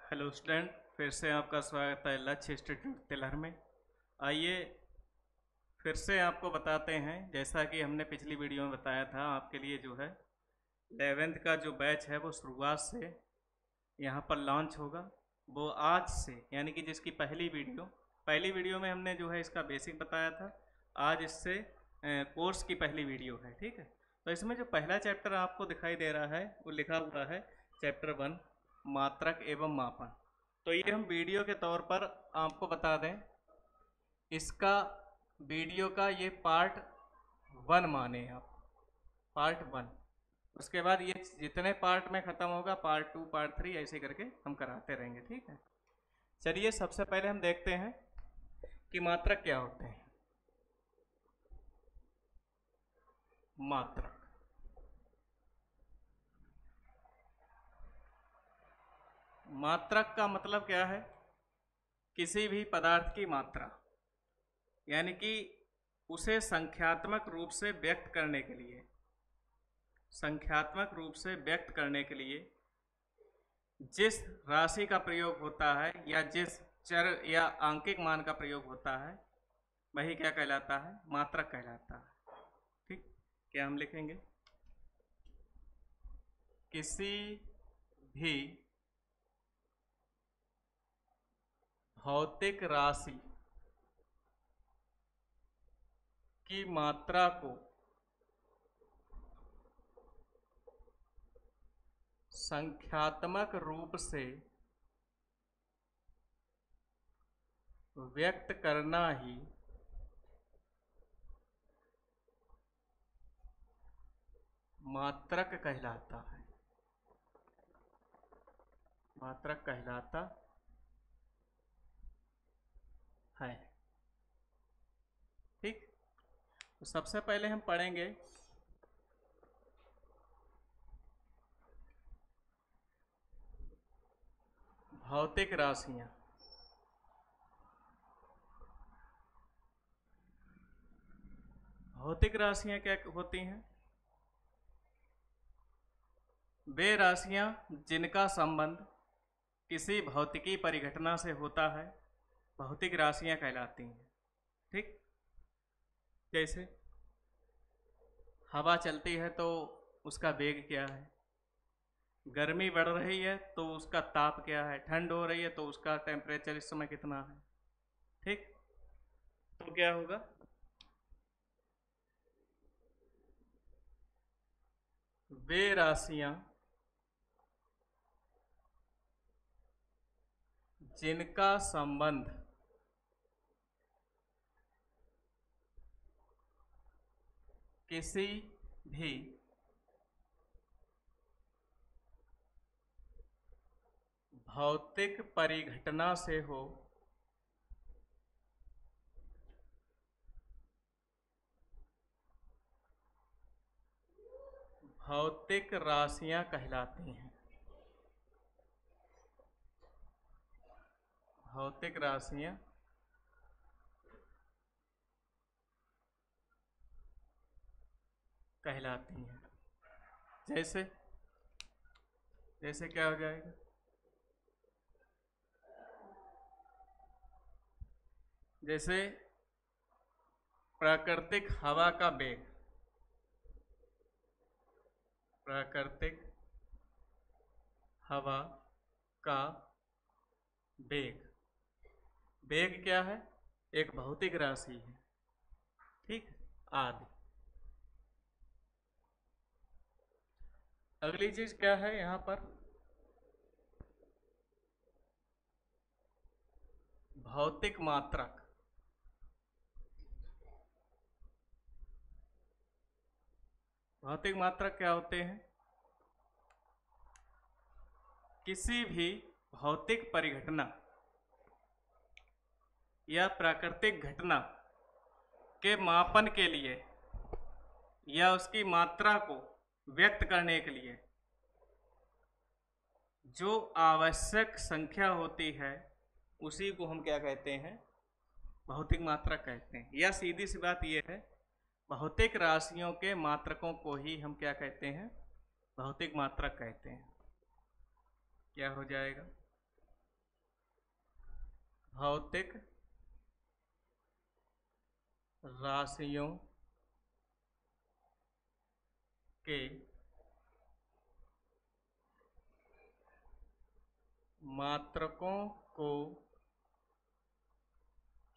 Hello student, फिर से आपका स्वागत है लक्ष्य इंस्टीट्यूट तिलहर में। आइए फिर से आपको बताते हैं, जैसा कि हमने पिछली वीडियो में बताया था, आपके लिए जो है 11th का जो बैच है वो शुरुआत से यहाँ पर लॉन्च होगा। वो आज से, यानी कि जिसकी पहली वीडियो में हमने जो है इसका बेसिक बताया था, आज इससे कोर्स की पहली वीडियो है। ठीक है, तो इसमें जो पहला चैप्टर आपको दिखाई दे रहा है वो लिखा हुआ है चैप्टर 1, मात्रक एवं मापन। तो ये हम वीडियो के तौर पर आपको बता दें, इसका वीडियो का ये पार्ट 1 माने आप, पार्ट 1। उसके बाद ये जितने पार्ट में ख़त्म होगा, पार्ट 2, पार्ट 3, ऐसे करके हम कराते रहेंगे। ठीक है, चलिए सबसे पहले हम देखते हैं कि मात्रक क्या होते हैं। मात्रक मात्रक का मतलब क्या है? किसी भी पदार्थ की मात्रा, यानी कि उसे संख्यात्मक रूप से व्यक्त करने के लिए, जिस राशि का प्रयोग होता है या जिस चर या आंकिक मान का प्रयोग होता है, वही क्या कहलाता है? मात्रक कहलाता है। ठीक, क्या हम लिखेंगे? किसी भी भौतिक राशि की मात्रा को संख्यात्मक रूप से व्यक्त करना ही मात्रक कहलाता है। मात्रक कहलाता है। ठीक, तो सबसे पहले हम पढ़ेंगे भौतिक राशियां। भौतिक राशियां क्या होती हैं? वे राशियां जिनका संबंध किसी भौतिकी परिघटना से होता है, भौतिक राशियां कहलाती हैं। ठीक, जैसे हवा चलती है तो उसका वेग क्या है, गर्मी बढ़ रही है तो उसका ताप क्या है, ठंड हो रही है तो उसका टेम्परेचर इस समय कितना है। ठीक, तो क्या होगा? वे राशियां जिनका संबंध किसी भी भौतिक परिघटना से हो, भौतिक राशियां कहलाती हैं। भौतिक राशियां कहलाती हैं। जैसे जैसे क्या हो जाएगा? जैसे प्राकृतिक हवा का वेग, प्राकृतिक हवा का वेग, वेग क्या है? एक भौतिक राशि है। ठीक, आदि। अगली चीज क्या है यहां पर? भौतिक मात्रक। भौतिक मात्रक क्या होते हैं? किसी भी भौतिक परिघटना या प्राकृतिक घटना के मापन के लिए या उसकी मात्रा को व्यक्त करने के लिए जो आवश्यक संख्या होती है, उसी को हम क्या कहते हैं? भौतिक मात्रक कहते हैं। या सीधी सी बात यह है, भौतिक राशियों के मात्रकों को ही हम क्या कहते हैं? भौतिक मात्रक कहते हैं। क्या हो जाएगा? भौतिक राशियों के मात्रकों को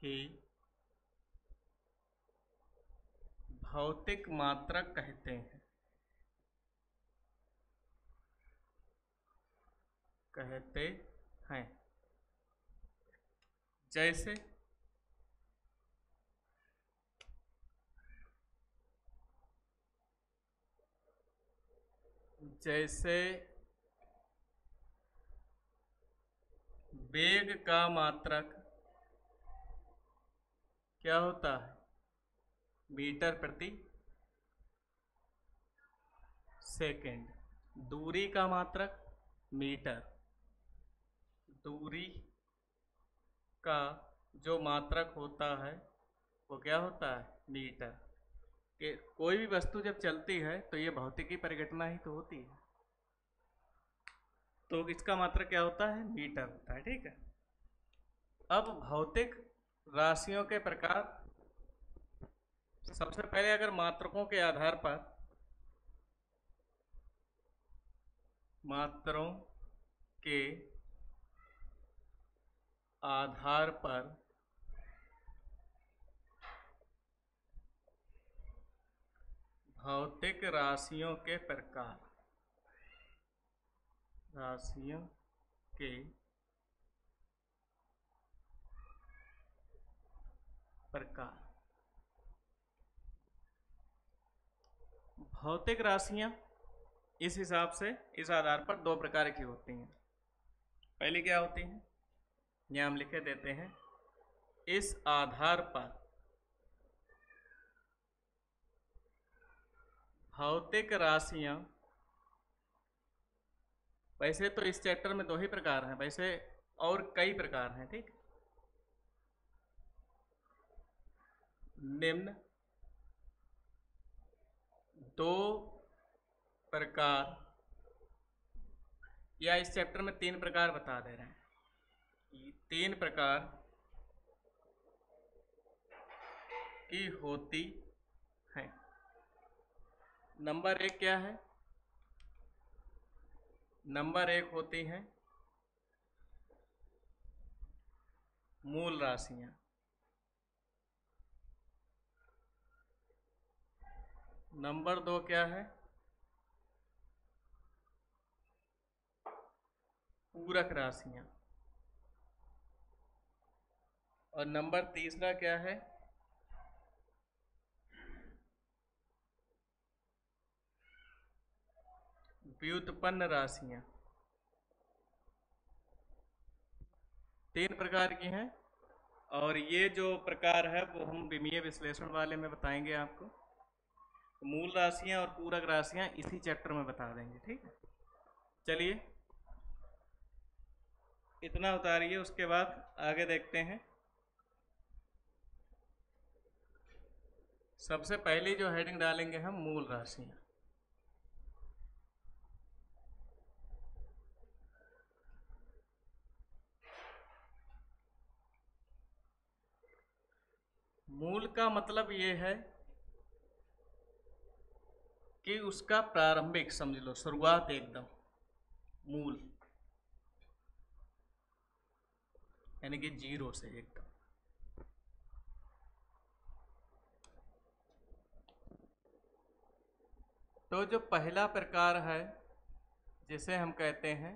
ही भौतिक मात्रक कहते हैं। जैसे जैसे वेग का मात्रक क्या होता है? मीटर प्रति सेकंड। दूरी का मात्रक मीटर। दूरी का जो मात्रक होता है वो क्या होता है? मीटर। कि कोई भी वस्तु जब चलती है तो ये भौतिकी परिघटना ही तो होती है, तो इसका मात्रक क्या होता है? मीटर होता है। ठीक है। अब भौतिक राशियों के प्रकार, सबसे पहले अगर मात्रकों के आधार पर, मात्रों के आधार पर भौतिक राशियों के प्रकार, राशियों के प्रकार। भौतिक राशियां इस हिसाब से, इस आधार पर दो प्रकार की होती हैं। पहली क्या होती है? यहां हम लिखे देते हैं, इस आधार पर भौतिक राशियां, वैसे तो इस चैप्टर में दो ही प्रकार हैं, वैसे और कई प्रकार हैं। ठीक। निम्न दो प्रकार, या इस चैप्टर में तीन प्रकार बता दे रहे हैं। तीन प्रकार की होती है। नंबर एक क्या है? नंबर एक होती है मूल राशियां। नंबर दो क्या है? पूरक राशियां। और नंबर तीसरा क्या है? व्युत्पन्न राशियां। तीन प्रकार की हैं, और ये जो प्रकार है वो हम विमीय विश्लेषण वाले में बताएंगे आपको। मूल राशियां और पूरक राशियां इसी चैप्टर में बता देंगे। ठीक है। चलिए इतना उतारिए, उसके बाद आगे देखते हैं। सबसे पहली जो हेडिंग डालेंगे हम, मूल राशियां। मूल का मतलब ये है कि उसका प्रारंभिक, समझ लो शुरुआत एकदम, मूल यानी कि जीरो से एकदम। तो जो पहला प्रकार है जिसे हम कहते हैं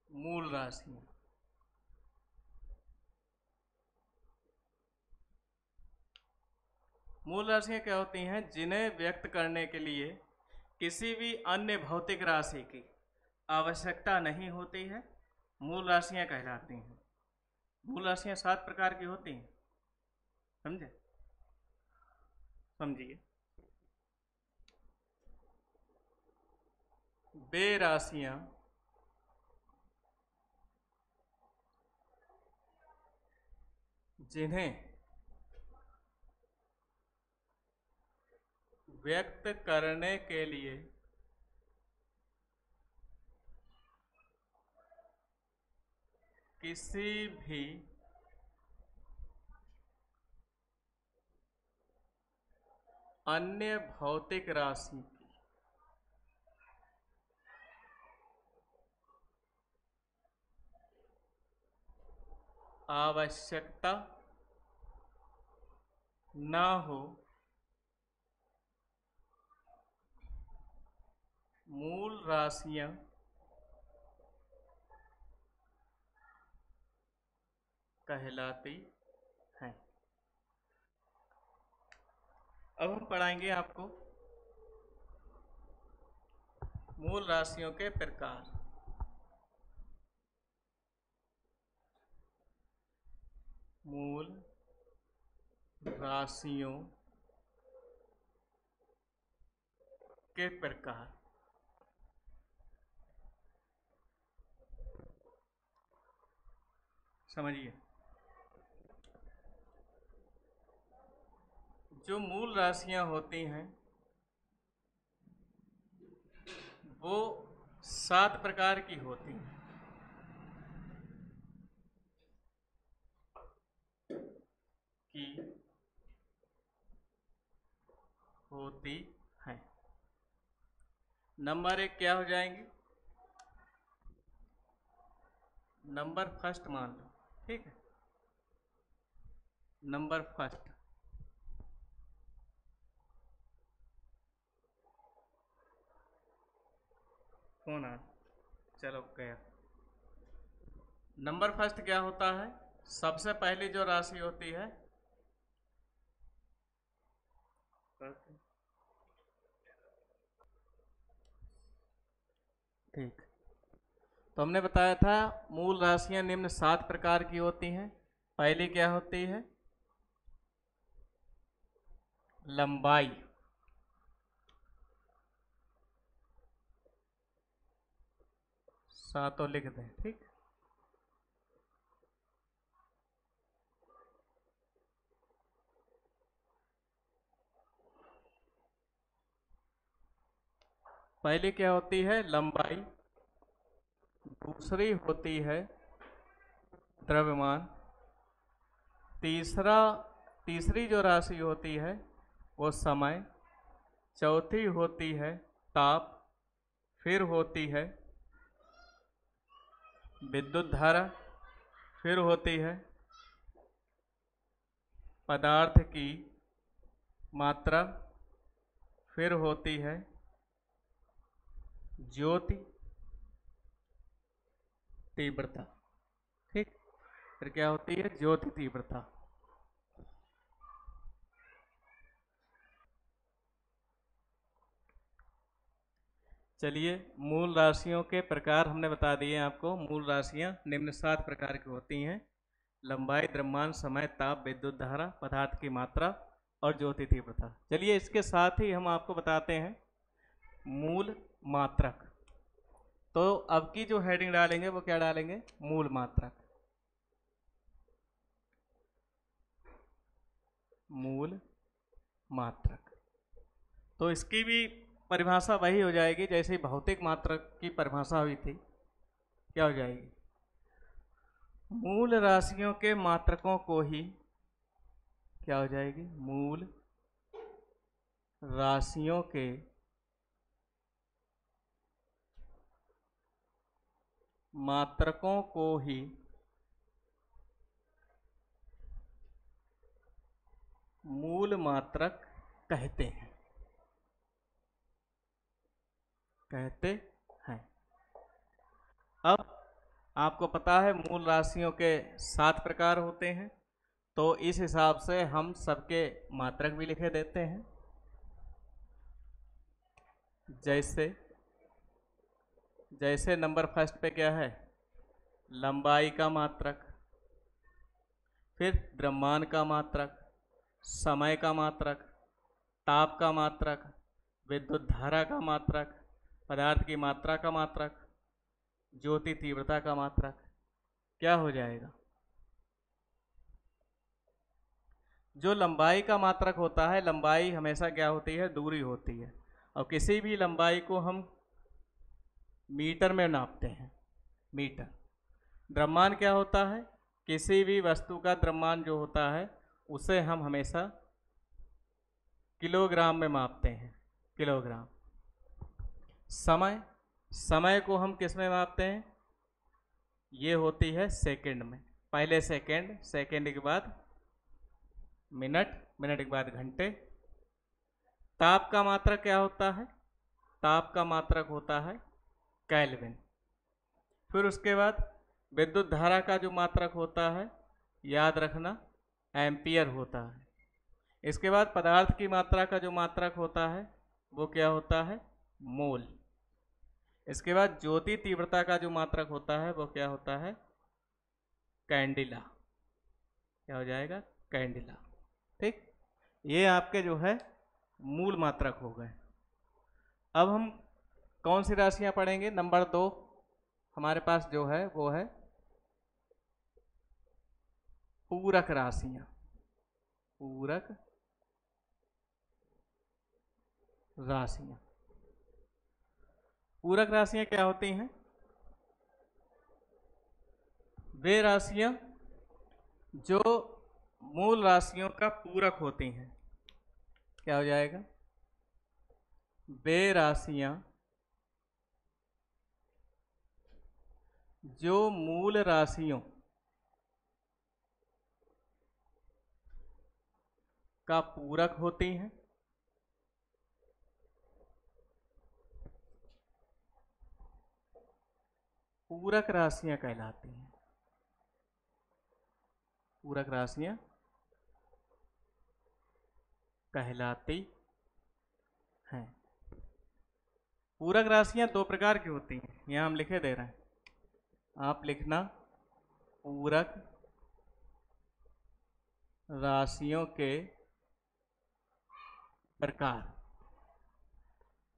मूल राशियां, मूल राशियां क्या होती हैं? जिन्हें व्यक्त करने के लिए किसी भी अन्य भौतिक राशि की आवश्यकता नहीं होती है, मूल राशियां कहलाती हैं। मूल राशियां 7 प्रकार की होती हैं। समझे? समझिए। वे राशियां जिन्हें व्यक्त करने के लिए किसी भी अन्य भौतिक राशि की आवश्यकता न हो, मूल राशियां कहलाती हैं। अब हम पढ़ाएंगे आपको मूल राशियों के प्रकार। मूल राशियों के प्रकार। समझिए, जो मूल राशियां होती हैं वो 7 प्रकार की होती हैं। की होती हैं। नंबर 1 क्या हो जाएंगे? नंबर फर्स्ट मान लो, ठीक है। नंबर फर्स्ट कौन आ? चलो गया। नंबर फर्स्ट क्या होता है? सबसे पहली जो राशि होती है ठीक, तो हमने बताया था मूल राशियां निम्न 7 प्रकार की होती हैं। पहली क्या होती है? लंबाई। सातों लिख दें, ठीक। पहली क्या होती है? लंबाई। दूसरी होती है द्रव्यमान। तीसरी जो राशि होती है वो समय। चौथी होती है ताप। फिर होती है विद्युत धारा। फिर होती है पदार्थ की मात्रा। फिर होती है ज्योति तीव्रता, ठीक। फिर क्या होती है? ज्योति तीव्रता। चलिए, मूल राशियों के प्रकार हमने बता दिए आपको। मूल राशियां निम्न 7 प्रकार की होती हैं: लंबाई, द्रव्यमान, समय, ताप, विद्युत धारा, पदार्थ की मात्रा और ज्योति तीव्रता। चलिए, इसके साथ ही हम आपको बताते हैं मूल मात्रक। तो अब की जो हेडिंग डालेंगे वो क्या डालेंगे? मूल मात्रक। मूल मात्रक। तो इसकी भी परिभाषा वही हो जाएगी जैसे भौतिक मात्रक की परिभाषा हुई थी। क्या हो जाएगी? मूल राशियों के मात्रकों को ही क्या हो जाएगी? मूल राशियों के मात्रकों को ही मूल मात्रक कहते हैं। अब आपको पता है मूल राशियों के 7 प्रकार होते हैं, तो इस हिसाब से हम सबके मात्रक भी लिखे देते हैं। जैसे नंबर फर्स्ट पे क्या है? लंबाई का मात्रक। फिर द्रव्यमान का मात्रक, समय का मात्रक, ताप का मात्रक, विद्युत धारा का मात्रक, पदार्थ की मात्रा का मात्रक, ज्योति तीव्रता का मात्रक। क्या हो जाएगा? जो लंबाई का मात्रक होता है, लंबाई हमेशा क्या होती है? दूरी होती है। और किसी भी लंबाई को हम मीटर में नापते हैं। द्रव्यमान क्या होता है? किसी भी वस्तु का द्रव्यमान जो होता है उसे हम हमेशा किलोग्राम में मापते हैं, किलोग्राम। समय, समय को हम किस में मापते हैं? ये होती है सेकंड में। पहले सेकंड, सेकंड के बाद मिनट, मिनट के बाद घंटे। ताप का मात्रक क्या होता है? ताप का मात्रक होता है केल्विन। फिर उसके बाद विद्युत धारा का जो मात्रक होता है, याद रखना, एम्पियर होता है। इसके बाद पदार्थ की मात्रा का जो मात्रक होता है वो क्या होता है? मोल। इसके बाद ज्योति तीव्रता का जो मात्रक होता है वो क्या होता है? कैंडिला। क्या हो जाएगा? कैंडिला। ठीक, ये आपके जो है मूल मात्रक हो गए। अब हम कौन सी राशियां पढ़ेंगे? नंबर 2 हमारे पास जो है वो है पूरक राशियां। पूरक राशियां, पूरक राशियां क्या होती हैं? वे राशियां जो मूल राशियों का पूरक होती हैं। क्या हो जाएगा? वे राशियां जो मूल राशियों का पूरक होती हैं, पूरक राशियां कहलाती हैं। पूरक राशियां कहलाती हैं। पूरक राशियां दो प्रकार की होती हैं, यहां हम लिखे दे रहे हैं, आप लिखना। पूरक राशियों के प्रकार।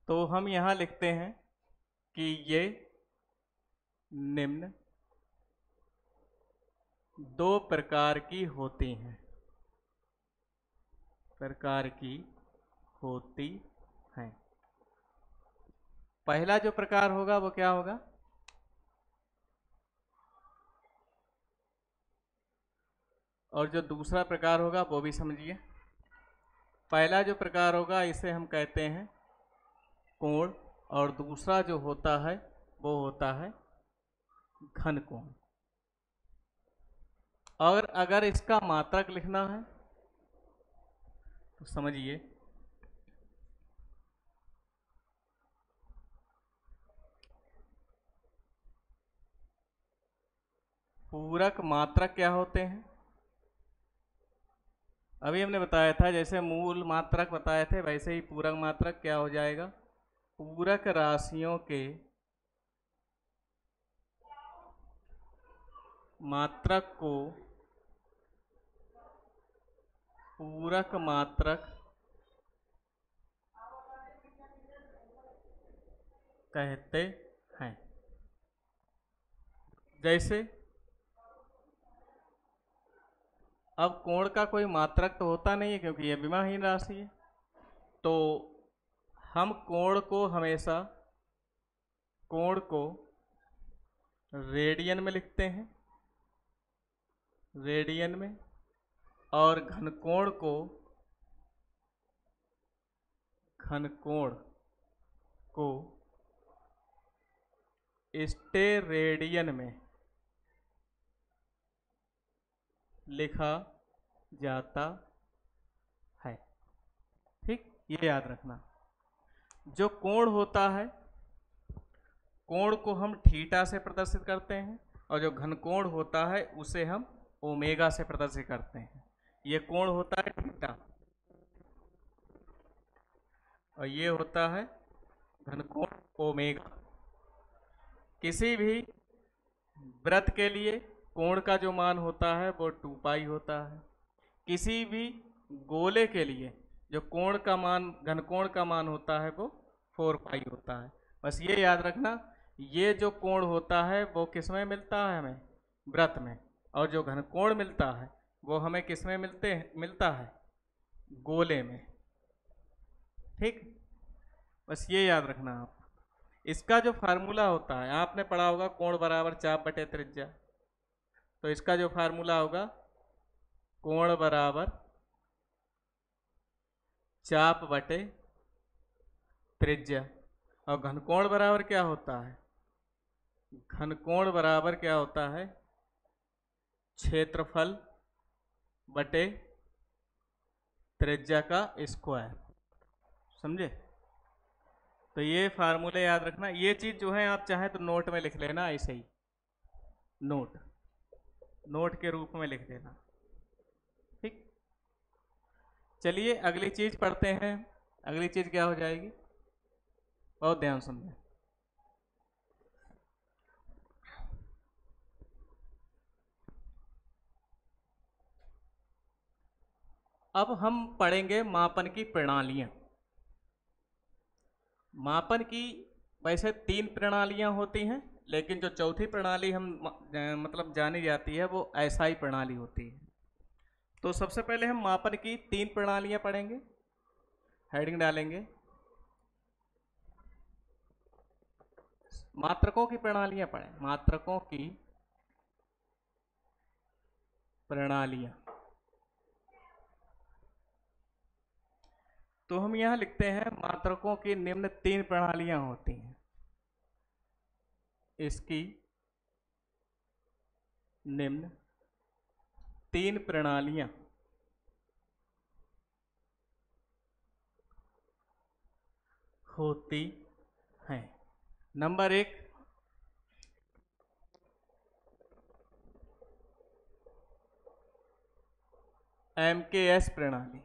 तो हम यहां लिखते हैं कि ये निम्न दो प्रकार की होती हैं, प्रकार की होती हैं। पहला जो प्रकार होगा वो क्या होगा? और जो दूसरा प्रकार होगा वो भी समझिए। पहला जो प्रकार होगा इसे हम कहते हैं कोण, और दूसरा जो होता है वो होता है घन कोण। और अगर इसका मात्रक लिखना है तो समझिए, पूरक मात्रक क्या होते हैं? अभी हमने बताया था, जैसे मूल मात्रक बताए थे वैसे ही पूरक मात्रक क्या हो जाएगा? पूरक राशियों के मात्रक को पूरक मात्रक कहते हैं। जैसे अब कोण का कोई मात्रक तो होता नहीं है क्योंकि यह विमाहीन राशि है, तो हम कोण को हमेशा, कोण को रेडियन में लिखते हैं, रेडियन में, और घनकोण को, घनकोण को स्टेरेडियन में लिखा जाता है। ठीक, ये याद रखना। जो कोण होता है, कोण को हम थीटा से प्रदर्शित करते हैं, और जो घनकोण होता है उसे हम ओमेगा से प्रदर्शित करते हैं। ये कोण होता है थीटा और ये होता है घनकोण ओमेगा। किसी भी वृत्त के लिए कोण का जो मान होता है वो 2 पाई होता है। किसी भी गोले के लिए जो कोण का मान, घनकोण का मान होता है वो 4 पाई होता है। बस ये याद रखना, ये जो कोण होता है वो किस में मिलता है? हमें वृत्त में। और जो घनकोण मिलता है वो हमें किस में मिलता है? गोले में। ठीक, बस ये याद रखना आप। इसका जो फार्मूला होता है आपने पढ़ा होगा, कोण बराबर चाप बटे त्रिज्या। तो इसका जो फार्मूला होगा, कोण बराबर चाप बटे त्रिज्या। और घनकोण बराबर क्या होता है? घनकोण बराबर क्या होता है? क्षेत्रफल बटे त्रिज्या का स्क्वायर। समझे? तो ये फार्मूले याद रखना। ये चीज जो है आप चाहे तो नोट में लिख लेना, ऐसे ही नोट के रूप में लिख देना। ठीक, चलिए अगली चीज पढ़ते हैं। अगली चीज क्या हो जाएगी? बहुत ध्यान सुनिए। अब हम पढ़ेंगे मापन की प्रणालियां। मापन की वैसे 3 प्रणालियां होती हैं, लेकिन जो चौथी प्रणाली हम मतलब जानी जाती है वो एसआई प्रणाली होती है। तो सबसे पहले हम मापन की 3 प्रणालियां पढ़ेंगे। हेडिंग डालेंगे मात्रकों की प्रणालियां पढ़ें। मात्रकों की प्रणालियां। तो हम यहां लिखते हैं मात्रकों की निम्न 3 प्रणालियां होती हैं। इसकी निम्न 3 प्रणालियां होती हैं। नंबर 1, एमकेएस प्रणाली।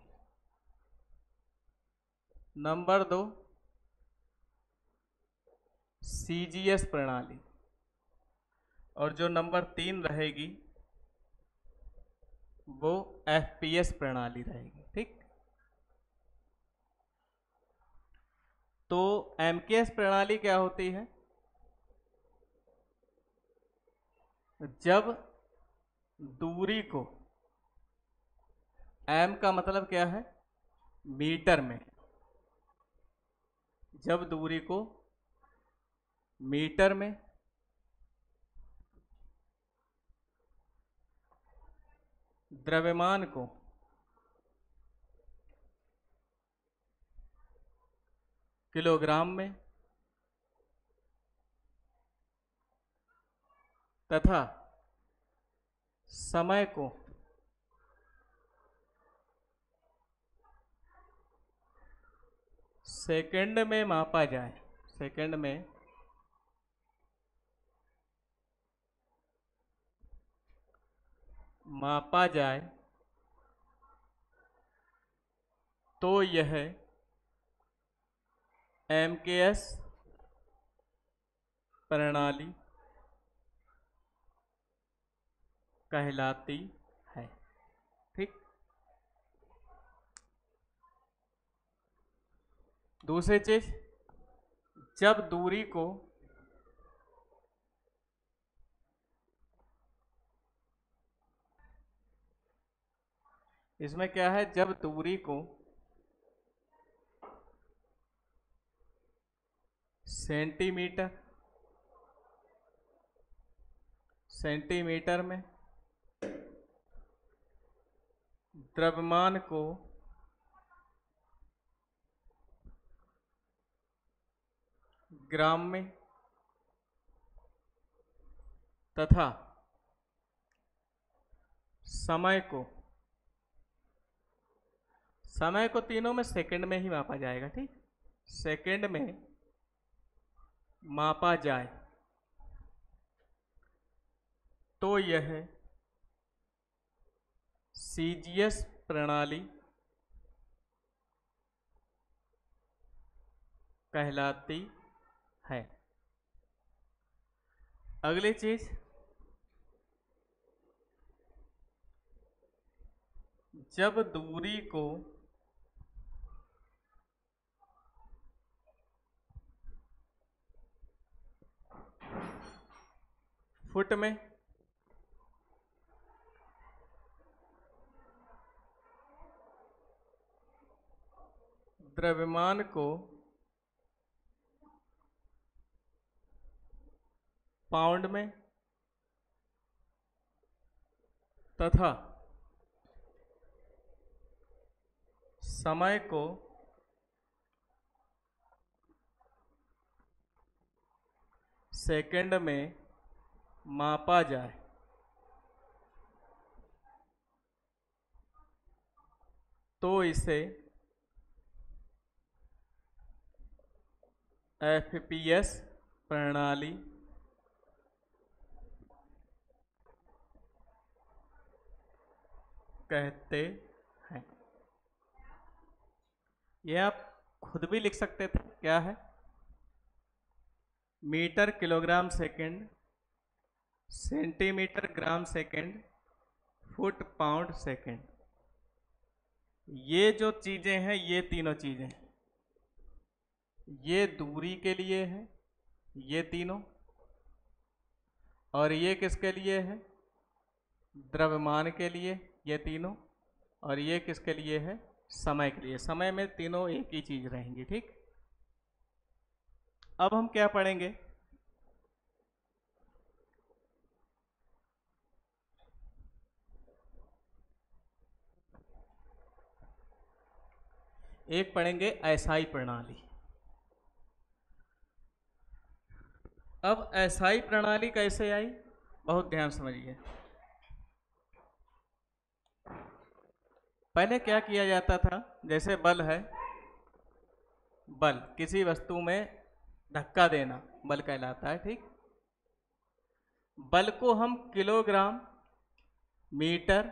नंबर 2, सीजीएस प्रणाली। और जो नंबर 3 रहेगी वो एफपीएस प्रणाली रहेगी। ठीक, तो एमकेएस प्रणाली क्या होती है? जब दूरी को, एम का मतलब क्या है? मीटर में। जब दूरी को मीटर में, द्रव्यमान को किलोग्राम में तथा समय को सेकंड में मापा जाए, सेकंड में मापा जाए, तो यह एमकेएस प्रणाली कहलाती है। ठीक, दूसरी चीज, जब दूरी को इसमें क्या है? जब दूरी को सेंटीमीटर में, द्रव्यमान को ग्राम में तथा समय को तीनों में सेकंड में ही मापा जाएगा। ठीक, सेकंड में मापा जाए तो यह सीजीएस प्रणाली कहलाती है। अगली चीज, जब दूरी को फुट में द्रव्यमान को पाउंड में तथा समय को सेकंड में मापा जाए तो इसे एफपीएस प्रणाली कहते हैं। यह आप खुद भी लिख सकते थे, क्या है? Metre kilogram second, centimetre gram second, foot pound second. ये जो चीजें हैं, ये तीनों चीजें, ये दूरी के लिए है, ये तीनों, और ये किसके लिए है? द्रव्यमान के लिए, ये तीनों, और ये किसके लिए है? समय के लिए। समय में तीनों एक ही चीज रहेंगी, ठीक। अब हम क्या पढ़ेंगे? एक पढ़ेंगे एसआई प्रणाली। अब एसआई प्रणाली कैसे आई, बहुत ध्यान समझिए। पहले क्या किया जाता था, जैसे बल है, बल किसी वस्तु में धक्का देना बल कहलाता है, ठीक। बल को हम किलोग्राम, मीटर,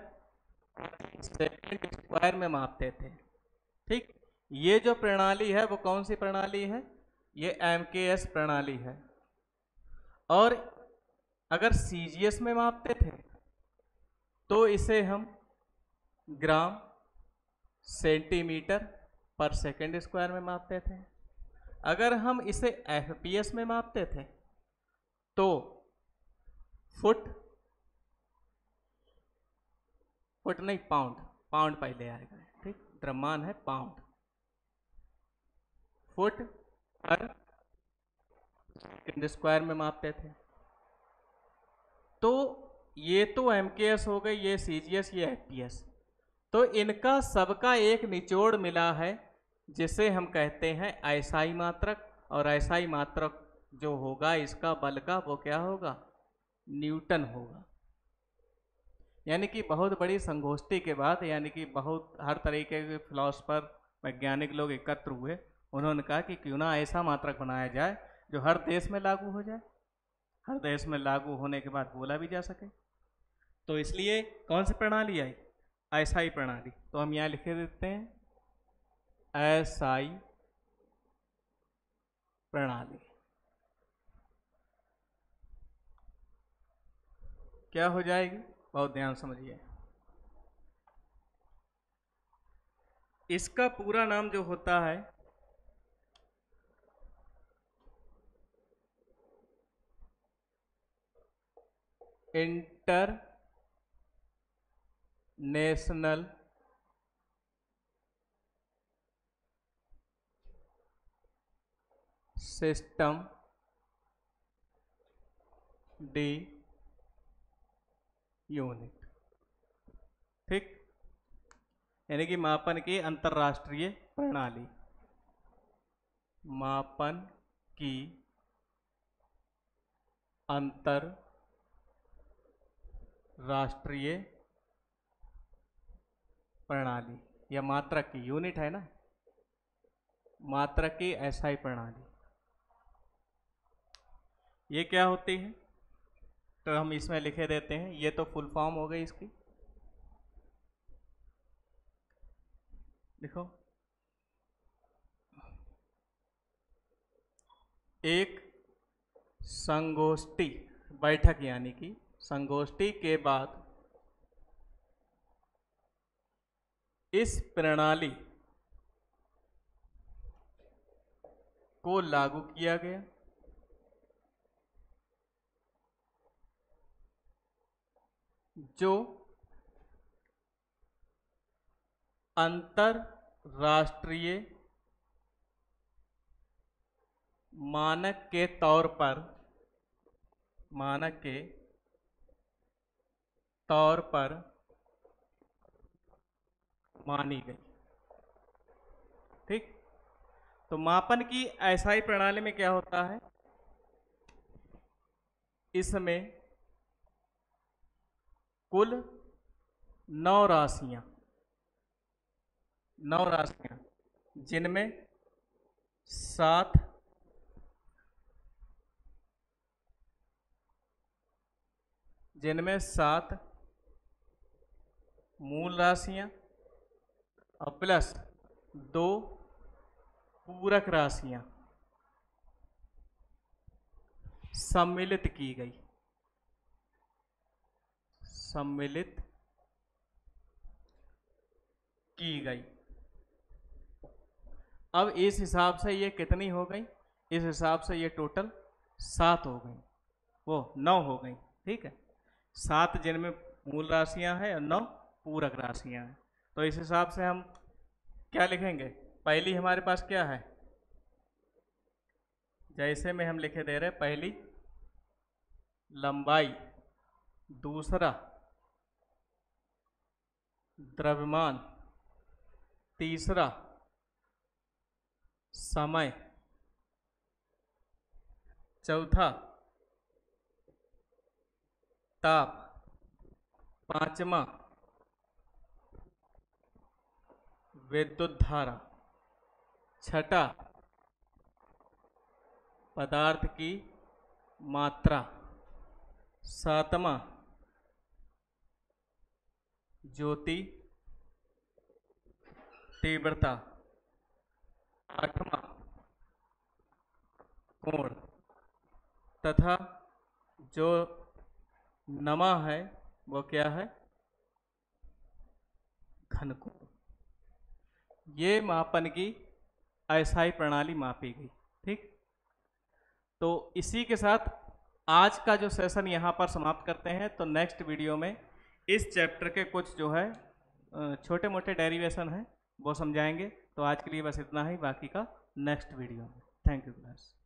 सेकंड स्क्वायर में मापते थे, ठीक। ये जो प्रणाली है वो कौन सी प्रणाली है? ये एमकेएस प्रणाली है। और अगर सीजीएस में मापते थे तो इसे हम ग्राम, सेंटीमीटर पर सेकंड स्क्वायर में मापते थे। अगर हम इसे एफपीएस में मापते थे तो फुट नहीं, पाउंड पहले आएगा, ठीक। द्रव्यमान है पाउंड, फुट पर सेकंड स्क्वायर में मापते थे। तो ये तो एमकेएस हो गई, ये सीजीएस, ये एफपीएस। तो इनका सबका एक निचोड़ मिला है जिसे हम कहते हैं एसआई मात्रक। और एसआई मात्रक जो होगा इसका बल का, वो क्या होगा? न्यूटन होगा। यानी कि बहुत बड़ी संगोष्ठी के बाद, यानी कि बहुत हर तरीके के फिलोसफर, वैज्ञानिक लोग एकत्र हुए। उन्होंने कहा कि क्यों ना ऐसा मात्रक बनाया जाए जो हर देश में लागू हो जाए, हर देश में लागू होने के बाद बोला भी जा सके। तो इसलिए कौन सी प्रणाली आई? एसआई प्रणाली। तो हम यहाँ लिखे देते हैं एसआई प्रणाली। क्या हो जाएगी? बहुत ध्यान समझिए। इसका पूरा नाम जो होता है inter national system D unit, ठीक। यानी कि मापन की अंतरराष्ट्रीय प्रणाली, मापन की अंतरराष्ट्रीय प्रणाली, या मात्रक की, यूनिट है ना, मात्रक की एसआई प्रणाली। ये क्या होती है? तो हम इसमें लिखे देते हैं, ये तो फुल फॉर्म हो गई इसकी। देखो, एक संगोष्ठी बैठक, यानी कि संगोष्ठी के बाद इस प्रणाली को लागू किया गया, जो अंतरराष्ट्रीय मानक के तौर पर मानी गई। ठीक, तो मापन की ऐसा प्रणाली में क्या होता है, इसमें कुल 9 राशियां जिनमें 7 मूल राशियां और प्लस 2 पूरक राशियां सम्मिलित की गई। अब इस हिसाब से ये कितनी हो गई, इस हिसाब से ये टोटल 7 हो गई, वो 9 हो गई। ठीक है, 7 जिनमें मूल राशियां हैं और 9 पूरक राशियां हैं। तो इस हिसाब से हम क्या लिखेंगे, पहली हमारे पास क्या है, जैसे में हम लिखे दे रहे, पहली लंबाई, दूसरा द्रव्यमान, तीसरा समय, चौथा ताप, पांचवा विद्युत धारा, छठा पदार्थ की मात्रा, सातवां ज्योति तीव्रता, आठवां कोण, तथा जो नमा है वो क्या है, घनकोण। ये मापन की अस्थायी प्रणाली मापी गई। ठीक, तो इसी के साथ आज का जो सेशन यहाँ पर समाप्त करते हैं। तो नेक्स्ट वीडियो में इस चैप्टर के कुछ जो है छोटे मोटे डेरिवेशन हैं वो समझाएंगे। तो आज के लिए बस इतना ही, बाकी का नेक्स्ट वीडियो में। Thank you class.